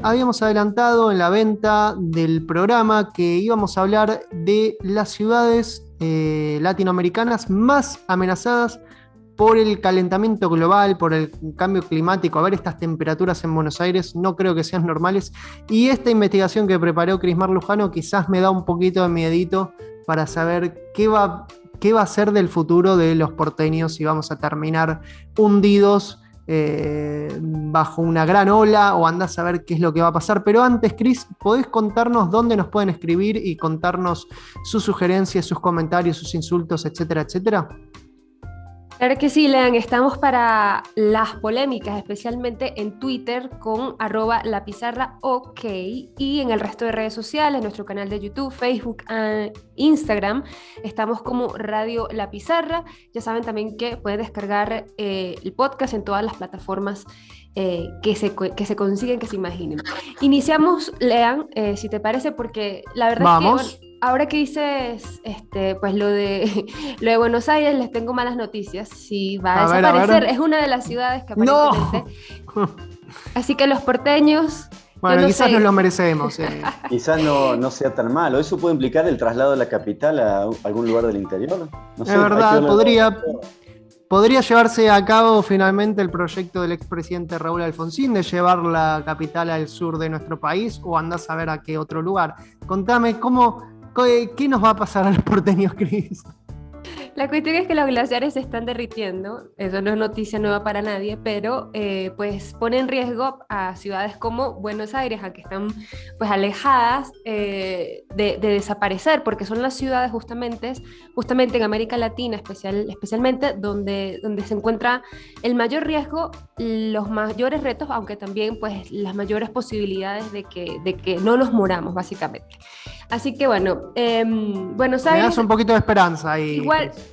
habíamos adelantado en la venta del programa que íbamos a hablar de las ciudades latinoamericanas más amenazadas por el calentamiento global, por el cambio climático. A ver, estas temperaturas en Buenos Aires no creo que sean normales. Y esta investigación que preparó Crismar Lujano quizás me da un poquito de miedito para saber qué va a ser del futuro de los porteños, si vamos a terminar hundidos bajo una gran ola o andás a ver qué es lo que va a pasar. Pero antes, Cris, ¿podés contarnos dónde nos pueden escribir y contarnos sus sugerencias, sus comentarios, sus insultos, etcétera, etcétera? Claro que sí, Lean, estamos para las polémicas, especialmente en Twitter con @lapizarraok y en el resto de redes sociales, nuestro canal de YouTube, Facebook, Instagram, estamos como Radio La Pizarra. Ya saben también que pueden descargar el podcast en todas las plataformas que se consiguen, que se imaginen. Iniciamos, Lean, si te parece, porque la verdad Vamos. es que... Bueno, ahora que dices pues lo de, lo de Buenos Aires, les tengo malas noticias. Sí, va a desaparecer. Es una de las ciudades que aparentemente... ¡No! Así que los porteños... Bueno, no quizás sé. nos lo merecemos. Quizás no sea tan malo. ¿Eso puede implicar el traslado de la capital a algún lugar del interior? No sé, Es verdad, podría llevarse a cabo finalmente el proyecto del expresidente Raúl Alfonsín de llevar la capital al sur de nuestro país, o andás a ver a qué otro lugar. Contame, ¿qué nos va a pasar a los porteños, Cris? La cuestión es que los glaciares se están derritiendo, eso no es noticia nueva para nadie, pero pues pone en riesgo a ciudades como Buenos Aires, a que están pues alejadas de desaparecer, porque son las ciudades justamente en América Latina especialmente donde se encuentra el mayor riesgo, los mayores retos, aunque también pues las mayores posibilidades de que no nos muramos básicamente. Así que bueno, Buenos Aires... Me das un poquito de esperanza ahí.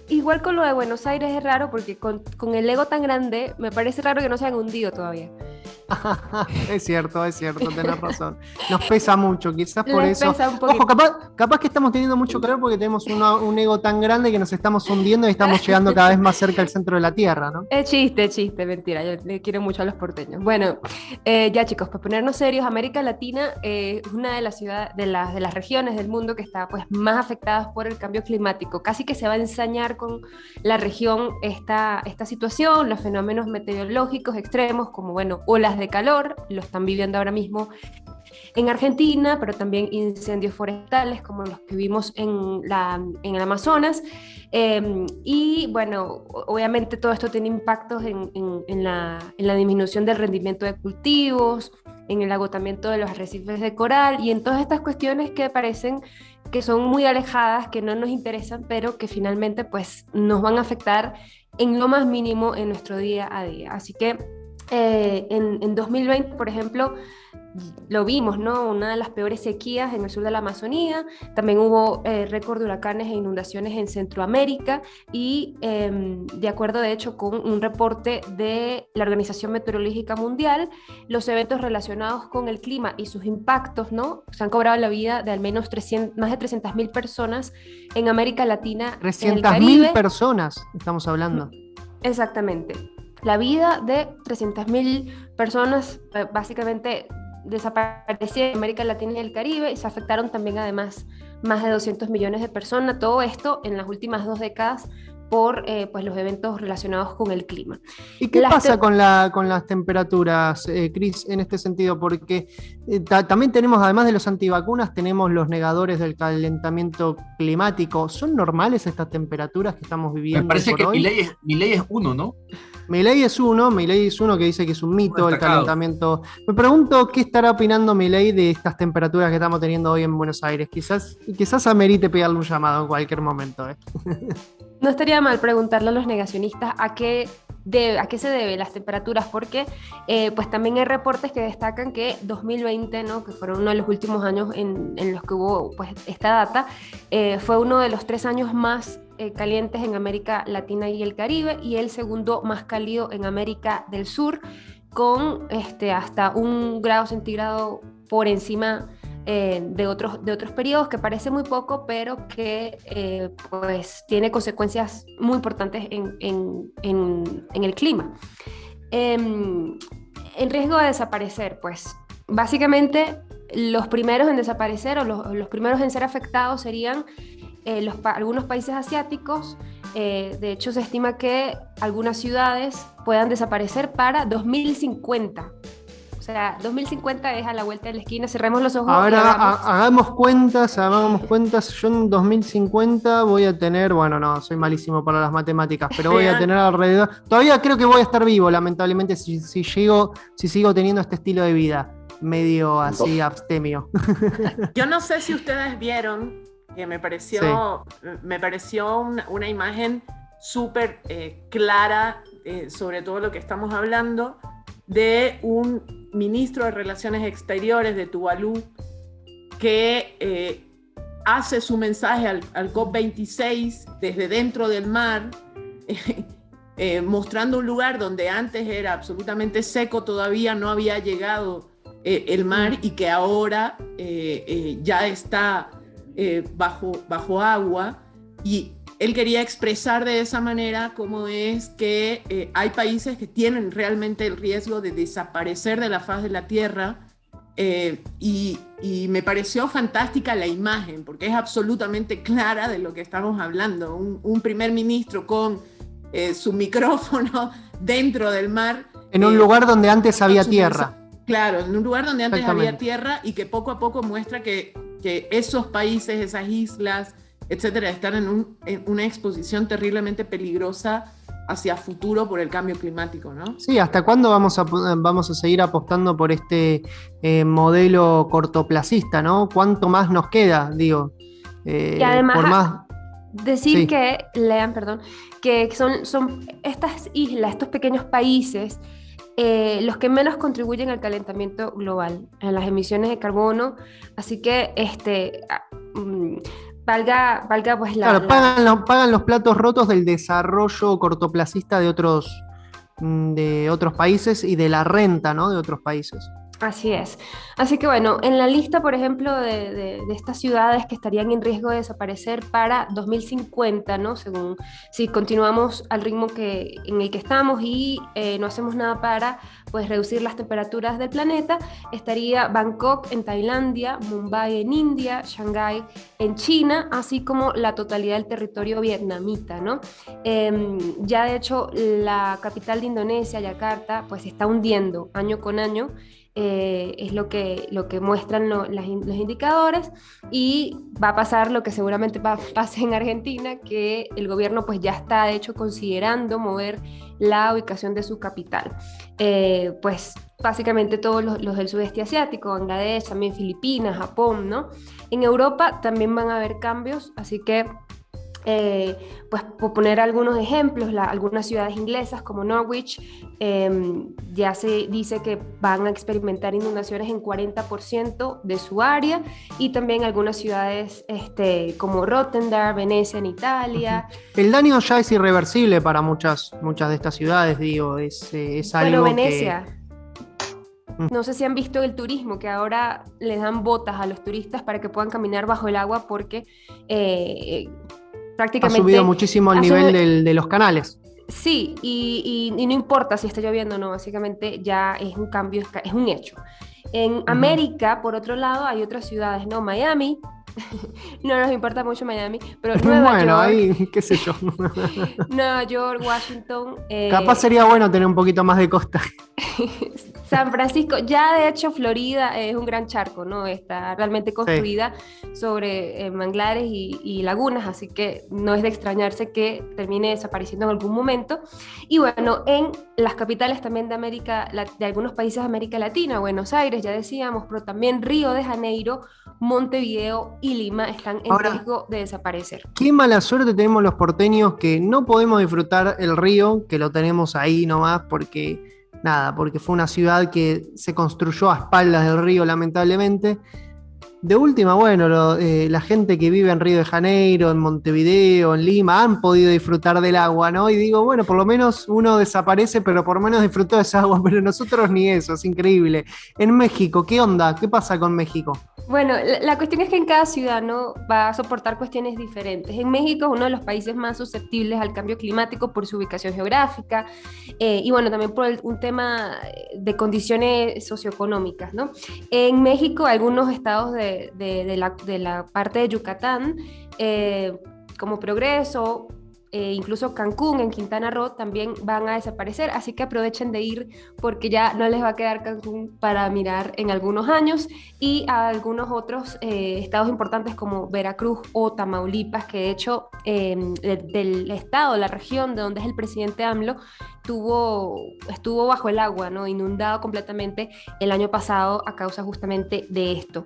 Igual con lo de Buenos Aires es raro porque con el ego tan grande me parece raro que no se hayan hundido todavía. Es cierto, tenés razón. Nos pesa mucho, quizás por Les eso. pesa un poquito. Ojo, capaz que estamos teniendo mucho calor porque tenemos un ego tan grande que nos estamos hundiendo y estamos llegando cada vez más cerca al centro de la Tierra, ¿no? Es chiste, mentira. Yo le quiero mucho a los porteños. Bueno, ya chicos, para ponernos serios, América Latina es una de las ciudades, de las regiones del mundo que está pues más afectadas por el cambio climático. Casi que se va a ensañar con la región esta situación, los fenómenos meteorológicos extremos como, bueno, olas de calor, lo están viviendo ahora mismo en Argentina, pero también incendios forestales como los que vimos en el Amazonas. Y bueno, obviamente todo esto tiene impactos en la disminución del rendimiento de cultivos, en el agotamiento de los arrecifes de coral y en todas estas cuestiones que parecen que son muy alejadas, que no nos interesan, pero que finalmente pues nos van a afectar en lo más mínimo en nuestro día a día. Así que en 2020, por ejemplo, lo vimos, ¿no? Una de las peores sequías en el sur de la Amazonía. También hubo récord de huracanes e inundaciones en Centroamérica y de acuerdo, de hecho, con un reporte de la Organización Meteorológica Mundial, los eventos relacionados con el clima y sus impactos, ¿no? Se han cobrado la vida de al menos más de 300.000 personas en América Latina, en el Caribe. 300.000 personas, estamos hablando. Exactamente. La vida de 300.000 personas básicamente desaparecieron en América Latina y el Caribe y se afectaron también además más de 200 millones de personas, todo esto en las últimas 2 décadas por pues los eventos relacionados con el clima. ¿Y qué pasa con las temperaturas, Cris, en este sentido? Porque también tenemos, además de los antivacunas, tenemos los negadores del calentamiento climático. ¿Son normales estas temperaturas que estamos viviendo? Me parece que hoy? mi ley es uno, ¿no? Milei es uno que dice que es un mito el calentamiento. Me pregunto qué estará opinando Milei de estas temperaturas que estamos teniendo hoy en Buenos Aires. Quizás amerite pegarle un llamado en cualquier momento. No estaría mal preguntarle a los negacionistas a qué se debe las temperaturas, porque pues también hay reportes que destacan que 2020, ¿no? Que fueron uno de los últimos años en los que hubo pues esta data, fue uno de los 3 años más calientes en América Latina y el Caribe, y el segundo más cálido en América del Sur, con hasta 1 grado centígrado por encima de otros periodos, que parece muy poco, pero que pues tiene consecuencias muy importantes en el clima. El riesgo de desaparecer, pues básicamente los primeros en desaparecer o los primeros en ser afectados serían algunos países asiáticos. De hecho, se estima que algunas ciudades puedan desaparecer para 2050. O sea, 2050 es a la vuelta de la esquina. Cerremos los ojos. Ahora hagamos cuentas. Yo en 2050 voy a tener, bueno, no, soy malísimo para las matemáticas, pero voy a tener alrededor. Todavía creo que voy a estar vivo, lamentablemente, si sigo teniendo este estilo de vida, medio así abstemio. Yo no sé si ustedes vieron que me pareció una imagen súper clara sobre todo lo que estamos hablando, de un ministro de Relaciones Exteriores de Tuvalu que hace su mensaje al COP26 desde dentro del mar, mostrando un lugar donde antes era absolutamente seco, todavía no había llegado el mar, y que ahora ya está bajo agua, y él quería expresar de esa manera cómo es que hay países que tienen realmente el riesgo de desaparecer de la faz de la Tierra, y me pareció fantástica la imagen, porque es absolutamente clara de lo que estamos hablando. Un primer ministro con su micrófono dentro del mar. En un lugar donde antes había tierra. Claro, en un lugar donde antes había tierra, y que poco a poco muestra que esos países, esas islas, etcétera, están en una exposición terriblemente peligrosa hacia futuro por el cambio climático, ¿no? Sí, ¿hasta cuándo vamos a seguir apostando por este modelo cortoplacista, ¿no? ¿Cuánto más nos queda? Digo, y además, por más... decir Sí. que son estas islas, estos pequeños países, los que menos contribuyen al calentamiento global, en las emisiones de carbono. Así que valga pues Claro, pagan los platos rotos del desarrollo cortoplacista de otros países y de la renta, ¿no?, de otros países. Así es. Así que bueno, en la lista, por ejemplo, de estas ciudades que estarían en riesgo de desaparecer para 2050, ¿no? Según si continuamos al ritmo en el que estamos y no hacemos nada para pues reducir las temperaturas del planeta, estaría Bangkok en Tailandia, Mumbai en India, Shanghái en China, así como la totalidad del territorio vietnamita, ¿no? Ya de hecho la capital de Indonesia, Yakarta, pues se está hundiendo año con año. Es lo que muestran los indicadores, y va a pasar lo que seguramente pase en Argentina, que el gobierno pues ya está de hecho considerando mover la ubicación de su capital. Pues básicamente todos los del sudeste asiático, Bangladesh, también Filipinas, Japón, ¿no? En Europa también van a haber cambios, así que pues por poner algunos ejemplos, algunas ciudades inglesas como Norwich ya se dice que van a experimentar inundaciones en 40% de su área, y también algunas ciudades como Rotterdam, Venecia en Italia. El daño ya es irreversible para muchas de estas ciudades, digo, es algo Venecia. No sé si han visto el turismo, que ahora les dan botas a los turistas para que puedan caminar bajo el agua, porque prácticamente ha subido muchísimo el nivel de los canales. Sí, y no importa si está lloviendo o no, básicamente ya es un cambio, es un hecho. En América, por otro lado, hay otras ciudades, ¿no? Miami, no nos importa mucho Miami, pero Nueva York, ahí, qué sé yo. Nueva York, Washington. Capaz sería bueno tener un poquito más de costa. San Francisco, ya de hecho Florida es un gran charco, ¿no? Está realmente construida sobre manglares y lagunas, así que no es de extrañarse que termine desapareciendo en algún momento. Y bueno, en las capitales también de algunos países de América Latina, Buenos Aires, ya decíamos, pero también Río de Janeiro, Montevideo y Lima están en riesgo de desaparecer. Qué mala suerte tenemos los porteños, que no podemos disfrutar el río, que lo tenemos ahí nomás porque fue una ciudad que se construyó a espaldas del río, lamentablemente. De última, bueno, la gente que vive en Río de Janeiro, en Montevideo, en Lima, han podido disfrutar del agua, ¿no? Y digo, bueno, por lo menos uno desaparece, pero por lo menos disfrutó de esa agua, pero nosotros ni eso, es increíble. En México, ¿qué onda? ¿Qué pasa con México? Bueno, la cuestión es que en cada ciudad, ¿no?, va a soportar cuestiones diferentes. En México es uno de los países más susceptibles al cambio climático por su ubicación geográfica y bueno, también por un tema de condiciones socioeconómicas, ¿no? En México, algunos estados de la parte de Yucatán, como Progreso, incluso Cancún, en Quintana Roo, también van a desaparecer, así que aprovechen de ir porque ya no les va a quedar Cancún para mirar en algunos años, y a algunos otros estados importantes como Veracruz o Tamaulipas, que de hecho del estado, la región de donde es el presidente AMLO, estuvo bajo el agua, ¿no?, inundado completamente el año pasado a causa justamente de esto.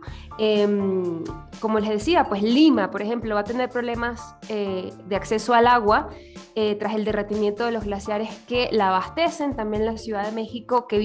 Como les decía, pues Lima, por ejemplo, va a tener problemas de acceso al agua tras el derretimiento de los glaciares que la abastecen. También la Ciudad de México, que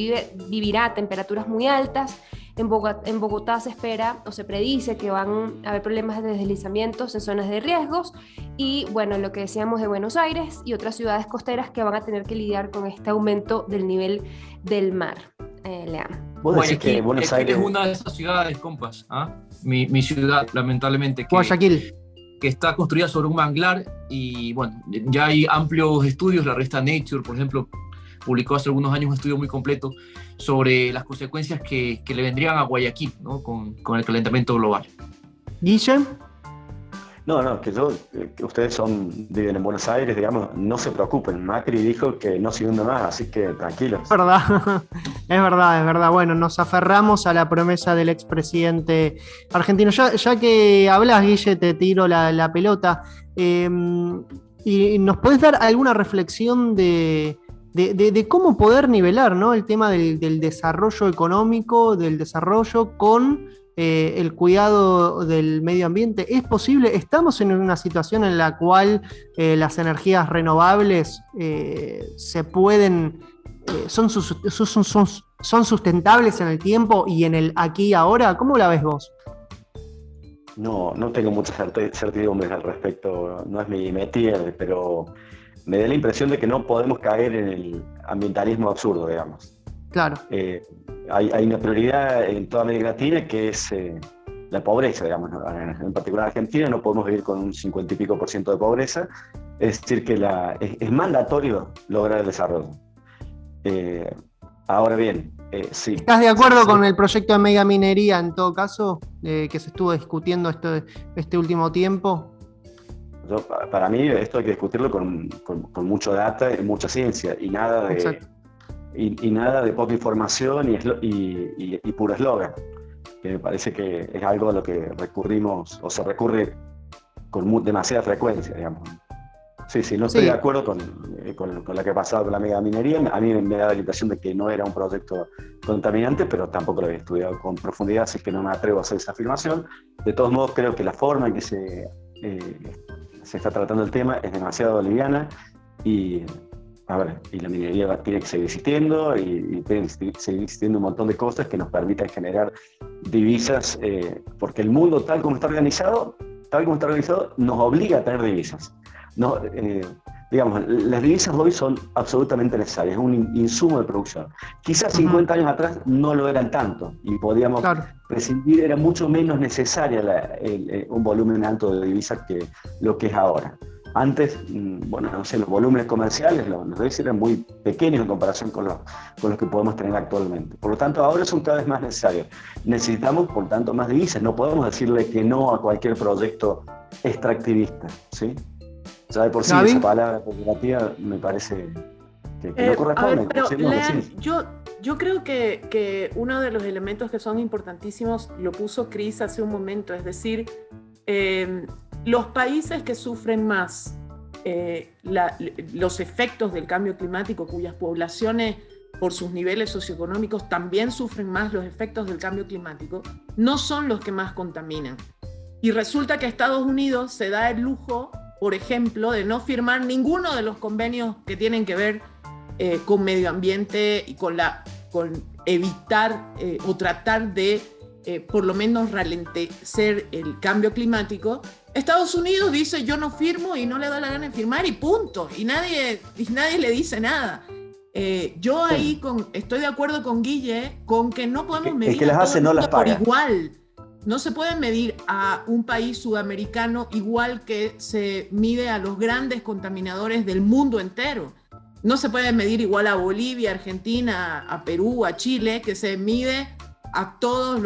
vivirá a temperaturas muy altas. En Bogotá se espera o se predice que van a haber problemas de deslizamientos en zonas de riesgos, y bueno, lo que decíamos de Buenos Aires y otras ciudades costeras que van a tener que lidiar con este aumento del nivel del mar. Lean. Vos decís que Buenos Aires es una de esas ciudades, compas, ¿ah? Mi ciudad, lamentablemente, Guayaquil. que está construida sobre un manglar, y bueno, ya hay amplios estudios. La revista Nature, por ejemplo, publicó hace algunos años un estudio muy completo sobre las consecuencias que le vendrían a Guayaquil, ¿no?, con el calentamiento global. Guille. No, que ustedes viven en Buenos Aires, digamos, no se preocupen. Macri dijo que no se hunde más, así que tranquilos. Es verdad, es verdad. Bueno, nos aferramos a la promesa del expresidente argentino. Ya que hablas, Guille, te tiro la pelota. ¿Y nos podés dar alguna reflexión de cómo poder nivelar, ¿no?, el tema del desarrollo económico, del desarrollo con el cuidado del medio ambiente? ¿Es posible? ¿Estamos en una situación en la cual las energías renovables se pueden, son sustentables en el tiempo y en el aquí y ahora? ¿Cómo la ves vos? No tengo muchas certidumbres al respecto, no es mi métier, pero me da la impresión de que no podemos caer en el ambientalismo absurdo, digamos. Claro. Hay una prioridad en toda América Latina, que es la pobreza, digamos, ¿no? En particular Argentina no podemos vivir con un 50 y pico % de pobreza, es decir que es mandatorio lograr el desarrollo. Ahora bien, sí. ¿Estás de acuerdo sí, con el proyecto de megaminería, en todo caso, que se estuvo discutiendo este último tiempo? Para mí esto hay que discutirlo con mucho data y mucha ciencia, y nada de poca información y puro eslogan, que me parece que es algo a lo que recurrimos, o se recurre con demasiada frecuencia, digamos. Sí, no estoy de acuerdo con lo que ha pasado con la megaminería. A mí me da la impresión de que no era un proyecto contaminante, pero tampoco lo he estudiado con profundidad, así que no me atrevo a hacer esa afirmación. De todos modos, creo que la forma en que se está tratando el tema es demasiado liviana, y la minería tiene que seguir existiendo, y tiene que seguir existiendo un montón de cosas que nos permitan generar divisas, porque el mundo tal como está organizado, nos obliga a tener divisas. Digamos, las divisas hoy son absolutamente necesarias, es un insumo de producción. Quizás 50 años atrás no lo eran tanto, y podíamos prescindir, era mucho menos necesaria un volumen alto de divisas que lo que es ahora. Antes, los volúmenes comerciales, los divisas eran muy pequeños en comparación con los que podemos tener actualmente. Por lo tanto, ahora son cada vez más necesarios. Necesitamos, por tanto, más divisas. No podemos decirle que no a cualquier proyecto extractivista, ¿sí? Ya de por sí esa palabra cooperativa me parece que no corresponde. Lean, yo creo que uno de los elementos que son importantísimos lo puso Cris hace un momento, es decir, los países que sufren más los efectos del cambio climático, cuyas poblaciones por sus niveles socioeconómicos también sufren más los efectos del cambio climático, no son los que más contaminan. Y resulta que Estados Unidos se da el lujo, por ejemplo, de no firmar ninguno de los convenios que tienen que ver con medio ambiente y con evitar o tratar de por lo menos ralentecer el cambio climático, Estados Unidos dice yo no firmo y no le da la gana de firmar y punto, y nadie le dice nada. Yo ahí estoy de acuerdo con Guille con que no podemos medir el que las hace no las paga por igual. No se puede medir a un país sudamericano igual que se mide a los grandes contaminadores del mundo entero. No se puede medir igual a Bolivia, Argentina, a Perú, a Chile, que se mide a todo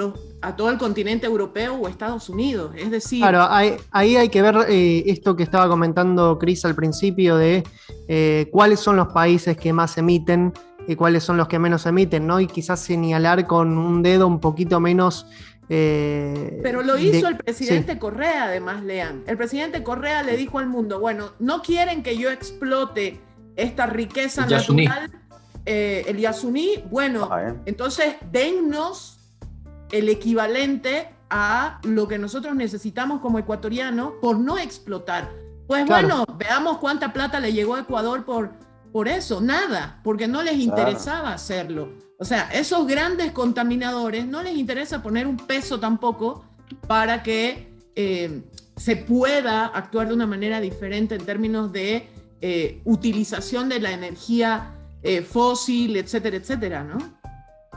el continente europeo o Estados Unidos. Es decir... Claro, ahí hay que ver esto que estaba comentando Cris al principio de cuáles son los países que más emiten y cuáles son los que menos emiten, ¿no? Y quizás señalar con un dedo un poquito menos... Pero lo hizo el presidente Correa, además, Lean. El presidente Correa le dijo al mundo, bueno, no quieren que yo explote esta riqueza natural, el Yasuní, bueno, entonces dennos el equivalente a lo que nosotros necesitamos como ecuatorianos por no explotar. Pues claro. Bueno, veamos cuánta plata le llegó a Ecuador por eso, nada, porque no les interesaba hacerlo. O sea, esos grandes contaminadores no les interesa poner un peso tampoco para que se pueda actuar de una manera diferente en términos de utilización de la energía fósil, etcétera, etcétera, ¿no?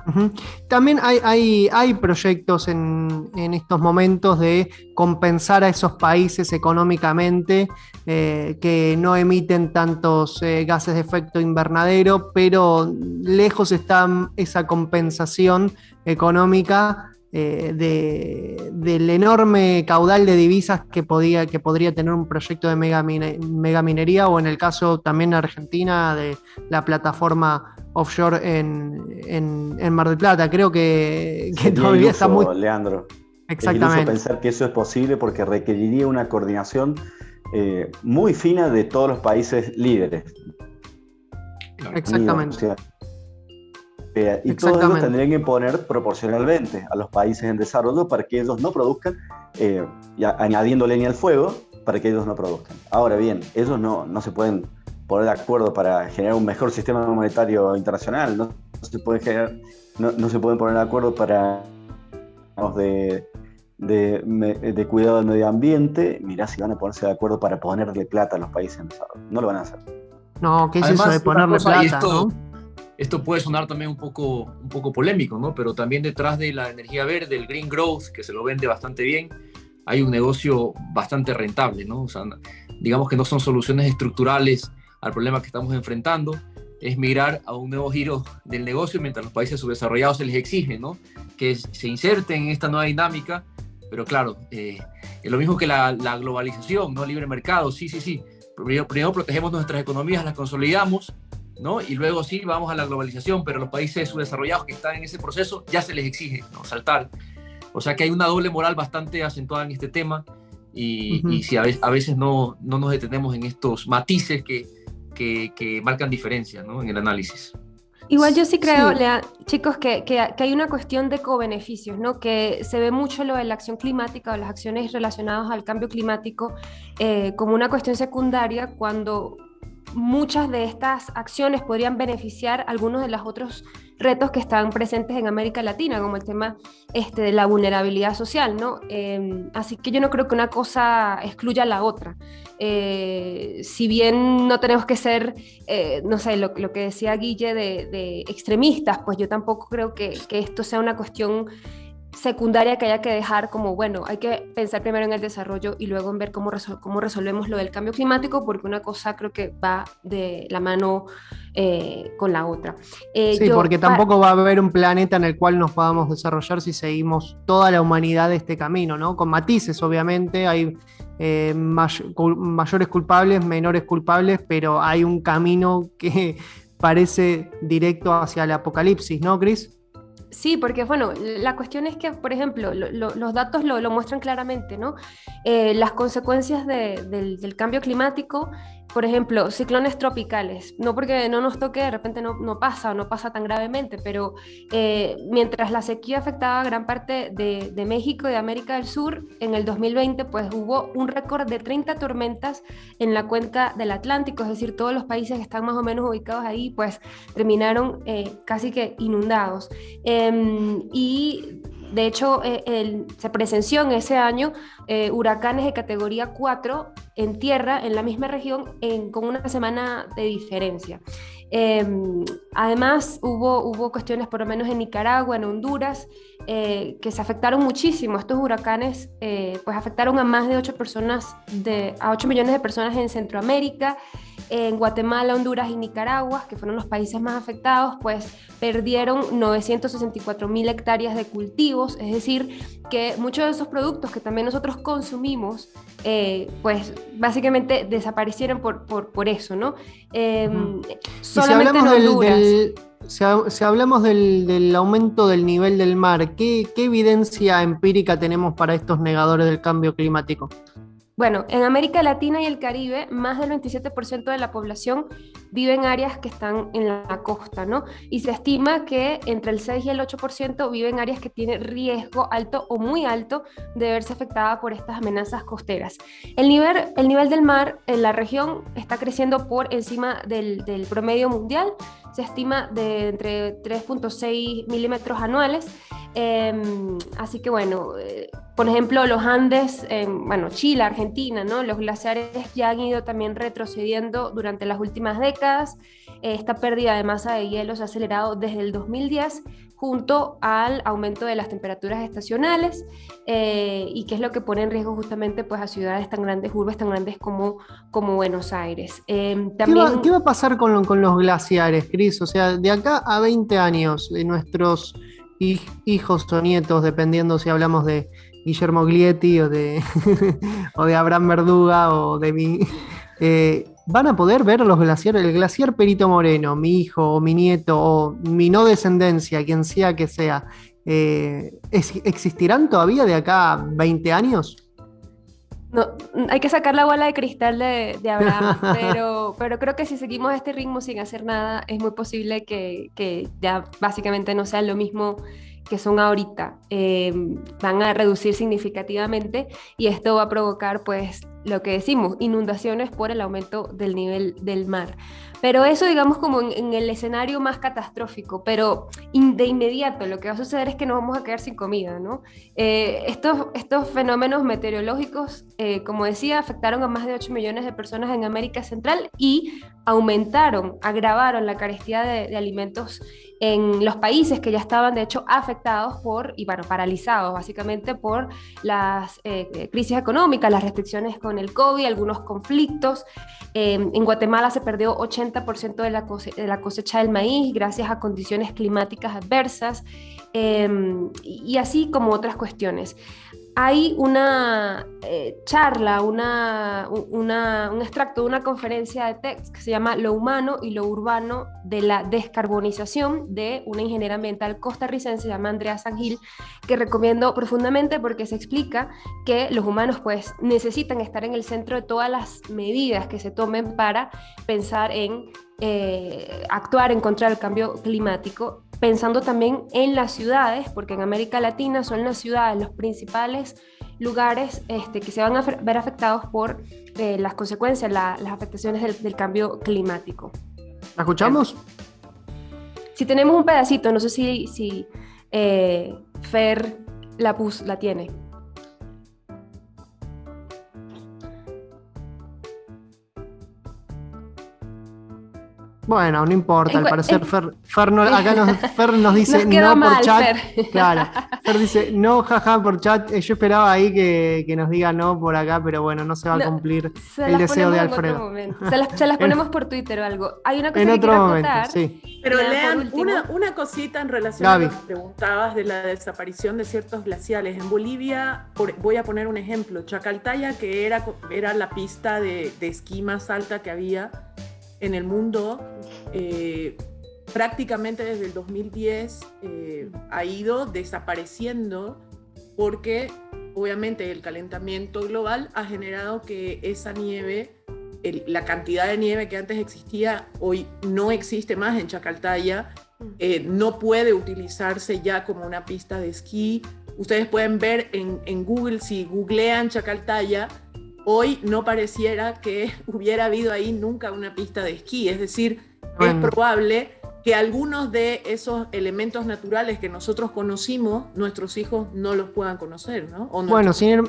Uh-huh. También hay proyectos en estos momentos de compensar a esos países económicamente que no emiten tantos gases de efecto invernadero, pero lejos está esa compensación económica del enorme caudal de divisas que podría tener un proyecto de megaminería, o en el caso también Argentina de la plataforma offshore en Mar del Plata. Creo que todavía está muy... Leandro, exactamente. Es pensar que eso es posible porque requeriría una coordinación muy fina de todos los países líderes. Exactamente. Y todos ellos tendrían que poner proporcionalmente a los países en desarrollo para que ellos no produzcan, añadiendo leña al fuego para que ellos no produzcan. Ahora bien, ellos no se pueden poner de acuerdo para generar un mejor sistema monetario internacional, no se pueden poner de acuerdo para de cuidado del medio ambiente. Mirá si van a ponerse de acuerdo para ponerle plata a los países en desarrollo. No lo van a hacer. No, ¿qué es eso de ponerle plata? Esto puede sonar también un poco polémico, ¿no? Pero también detrás de la energía verde, el green growth, que se lo vende bastante bien, hay un negocio bastante rentable, ¿no? O sea, digamos que no son soluciones estructurales al problema que estamos enfrentando, es mirar a un nuevo giro del negocio mientras los países subdesarrollados se les exige, ¿no? Que se inserten en esta nueva dinámica, pero claro, es lo mismo que la globalización, ¿no? Libre mercado, sí. Primero protegemos nuestras economías, las consolidamos, ¿no? Y luego sí vamos a la globalización, pero los países subdesarrollados que están en ese proceso ya se les exige, ¿no? Saltar. O sea que hay una doble moral bastante acentuada en este tema y sí, a veces no nos detenemos en estos matices que marcan diferencias, ¿no? En el análisis. Igual yo sí creo, Lea, chicos, que hay una cuestión de cobeneficios, ¿no? Que se ve mucho lo de la acción climática o las acciones relacionadas al cambio climático como una cuestión secundaria, cuando muchas de estas acciones podrían beneficiar algunos de los otros retos que están presentes en América Latina, como el tema de la vulnerabilidad social, ¿no? Así que yo no creo que una cosa excluya a la otra. Si bien no tenemos que ser, no sé, lo que decía Guille de extremistas, pues yo tampoco creo que esto sea una cuestión secundaria que haya que dejar como, bueno, hay que pensar primero en el desarrollo y luego en ver cómo resolvemos lo del cambio climático, porque una cosa creo que va de la mano con la otra. Porque tampoco va a haber un planeta en el cual nos podamos desarrollar si seguimos toda la humanidad este camino, ¿no? Con matices, obviamente, hay mayores culpables, menores culpables, pero hay un camino que parece directo hacia el apocalipsis, ¿no, Cris? Sí, porque bueno, la cuestión es que, por ejemplo, los datos lo muestran claramente, ¿no? Las consecuencias del cambio climático, por ejemplo, ciclones tropicales, no porque no nos toque, de repente no pasa o no pasa tan gravemente, pero mientras la sequía afectaba a gran parte de México y de América del Sur, en el 2020 pues hubo un récord de 30 tormentas en la cuenca del Atlántico, es decir, todos los países que están más o menos ubicados ahí pues terminaron casi que inundados. Y De hecho, se presenció en ese año huracanes de categoría 4 en tierra, en la misma región, con una semana de diferencia. Además, hubo cuestiones, por lo menos en Nicaragua, en Honduras, que se afectaron muchísimo. Estos huracanes pues afectaron a más de 8 millones de personas en Centroamérica. En Guatemala, Honduras y Nicaragua, que fueron los países más afectados, pues perdieron 964.000 hectáreas de cultivos, es decir, que muchos de esos productos que también nosotros consumimos, pues básicamente desaparecieron por eso, ¿no? Solamente en Honduras. Si hablamos del aumento del nivel del mar, ¿qué evidencia empírica tenemos para estos negadores del cambio climático? Bueno, en América Latina y el Caribe, más del 27% de la población vive en áreas que están en la costa, ¿no? Y se estima que entre el 6 y el 8% vive en áreas que tienen riesgo alto o muy alto de verse afectada por estas amenazas costeras. El nivel del mar en la región está creciendo por encima del promedio mundial. Se estima de entre 3.6 milímetros anuales. Así que bueno, por ejemplo, los Andes, Chile, Argentina, ¿no? Los glaciares ya han ido también retrocediendo durante las últimas décadas. Esta pérdida de masa de hielo se ha acelerado desde el 2010 junto al aumento de las temperaturas estacionales y que es lo que pone en riesgo justamente pues, a ciudades tan grandes, urbes tan grandes como Buenos Aires. También... ¿Qué va a pasar con los glaciares, Cris? O sea, de acá a 20 años, nuestros hijos o nietos, dependiendo si hablamos de Guillermo Glietti o de Abraham Verduga o de mí, van a poder ver los glaciares, el glaciar Perito Moreno, mi hijo o mi nieto o mi no descendencia, quien sea que sea, ¿existirán todavía de acá a 20 años? No, hay que sacar la bola de cristal de Abraham, pero creo que si seguimos este ritmo sin hacer nada, es muy posible que ya básicamente no sea lo mismo que son ahorita. Van a reducir significativamente y esto va a provocar, pues, lo que decimos, inundaciones por el aumento del nivel del mar. Pero eso, digamos, como en el escenario más catastrófico, pero de inmediato lo que va a suceder es que nos vamos a quedar sin comida, ¿no? Estos fenómenos meteorológicos, como decía, afectaron a más de 8 millones de personas en América Central y agravaron la carestía de alimentos en los países que ya estaban, de hecho, afectados paralizados básicamente por las crisis económicas, las restricciones con el COVID, algunos conflictos. En Guatemala se perdió 80% de la cosecha del maíz gracias a condiciones climáticas adversas y así como otras cuestiones. Hay una charla, un extracto de una conferencia de TEDx que se llama Lo humano y lo urbano de la descarbonización de una ingeniera ambiental costarricense, se llama Andrea Sangil, que recomiendo profundamente porque se explica que los humanos pues necesitan estar en el centro de todas las medidas que se tomen para pensar en actuar en contra del cambio climático, pensando también en las ciudades, porque en América Latina son las ciudades los principales lugares que se van a ver afectados por las consecuencias, las afectaciones del cambio climático. ¿La escuchamos? Si tenemos un pedacito, no sé si Fer la tiene. Bueno, no importa, al parecer Fer nos dice nos no mal, por chat. Fer. Claro, Fer dice no, jaja, por chat. Yo esperaba ahí que nos diga no por acá, pero bueno, no se va a cumplir el deseo de Alfredo. Se las ponemos por Twitter o algo. Hay una cosa en que otro quiero momento, acotar. sí. Pero lean una cosita en relación Gaby. a lo que preguntabas de la desaparición de ciertos glaciales. En Bolivia, voy a poner un ejemplo, Chacaltaya, que era la pista de esquí más alta que había en el mundo, prácticamente desde el 2010 ha ido desapareciendo porque obviamente el calentamiento global ha generado que esa nieve, la cantidad de nieve que antes existía, hoy no existe más en Chacaltaya, no puede utilizarse ya como una pista de esquí. Ustedes pueden ver en Google, si googlean Chacaltaya, hoy no pareciera que hubiera habido ahí nunca una pista de esquí, es decir, es probable que algunos de esos elementos naturales que nosotros conocimos, nuestros hijos no los puedan conocer, ¿no? Bueno, sin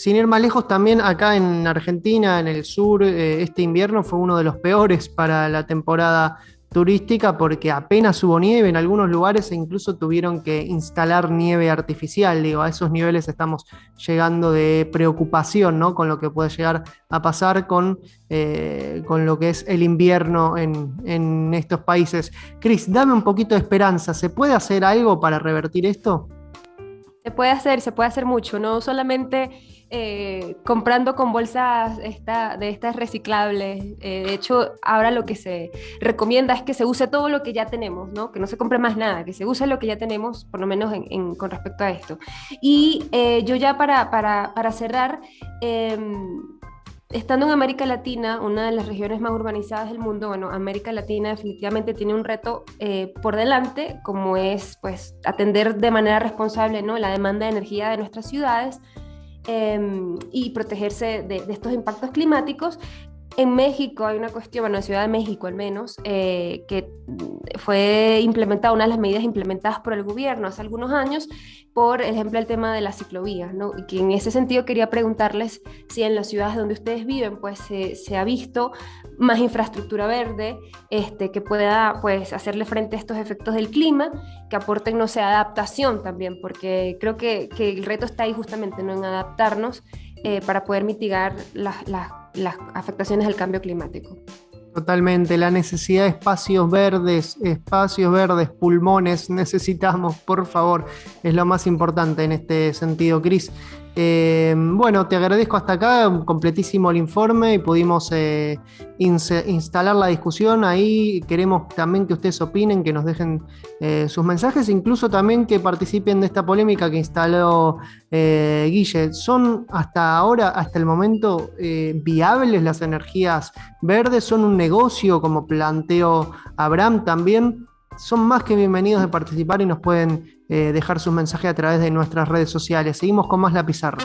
ir más lejos, también acá en Argentina, en el sur, este invierno fue uno de los peores para la temporada turística porque apenas hubo nieve en algunos lugares e incluso tuvieron que instalar nieve artificial. Digo, a esos niveles estamos llegando de preocupación, ¿no? Con lo que puede llegar a pasar con lo que es el invierno en estos países. Cris, dame un poquito de esperanza. ¿Se puede hacer algo para revertir esto? Se puede hacer mucho, no solamente comprando con bolsas de estas reciclables. De hecho, ahora lo que se recomienda es que se use todo lo que ya tenemos, ¿no? Que no se compre más nada, que se use lo que ya tenemos, por lo menos con respecto a esto. Y yo ya para cerrar, estando en América Latina, una de las regiones más urbanizadas del mundo, bueno, América Latina definitivamente tiene un reto por delante, como es pues atender de manera responsable, ¿no?, la demanda de energía de nuestras ciudades y protegerse de estos impactos climáticos. En México hay una cuestión, bueno, en Ciudad de México al menos, que fue implementada, una de las medidas implementadas por el gobierno hace algunos años, por ejemplo el tema de las ciclovías, ¿no? Y que en ese sentido quería preguntarles si en las ciudades donde ustedes viven pues se ha visto más infraestructura verde que pueda pues hacerle frente a estos efectos del clima, que aporten, no sé, adaptación también, porque creo que el reto está ahí justamente, ¿no?, en adaptarnos para poder mitigar las afectaciones del cambio climático. Totalmente, la necesidad de espacios verdes, pulmones, necesitamos, por favor, es lo más importante en este sentido, Cris. Bueno, te agradezco hasta acá, completísimo el informe y pudimos instalar la discusión ahí. Queremos también que ustedes opinen, que nos dejen sus mensajes, incluso también que participen de esta polémica que instaló Guille. ¿Son hasta ahora, hasta el momento, viables las energías verdes? ¿Son un negocio, como planteó Abraham también? Son más que bienvenidos de participar y nos pueden dejar sus mensajes a través de nuestras redes sociales. Seguimos con más La Pizarra.